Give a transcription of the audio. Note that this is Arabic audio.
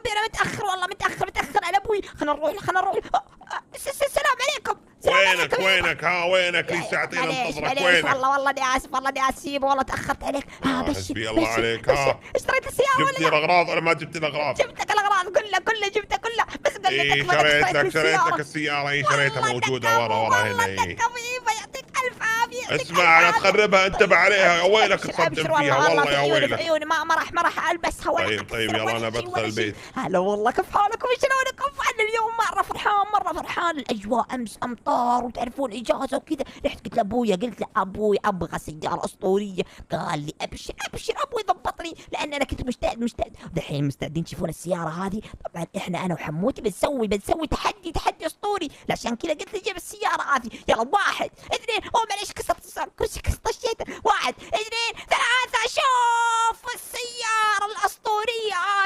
ربي انا متاخر والله، متاخر على ابوي. خلنا نروح. السلام عليكم. وينك وينك؟ لي ساعتين انتظرك. معليش وينك؟ والله اني اسف، والله تاخرت عليك. بشر حسبي الله عليك. اشتريت السياره ولا جبتي الاغراض ولا ما جبتي الاغراض؟ جبت لك الاغراض كلها جبتها كلها، بس قال لك ايه شريت لك السيارة. ايه شريتها موجودة ورا هنا. والله طبيبة، يعطيك الف عافية. اسمع لا تخربها، انتبه عليها. يا ويلك أبشر تصدم فيها والله. يا في ويلك. عيوني ما راح البسها ولا طيب يلا انا بدخل البيت. هلا والله، كيف حالكم؟ شلونكم؟ انا اليوم مرة فرحان. الاجواء امس امطار، وتعرفون اجازة وكذا. رحت قلت لابوي ابغى سيارة اسطورية. قال لي ابشر ابوي ضبطني، لان انا كنت مشتاق. دحين مستعدين تشوفون السيارة هذه. طبعا انا وحموتي بنسوي تحدي اسطوري، عشان كذا قلت لي جيب السيارة هذه. يلا 1 2 معليش كسرت كرسي، طشيت. 1 2 3 شوف السيارة الاسطورية هذه.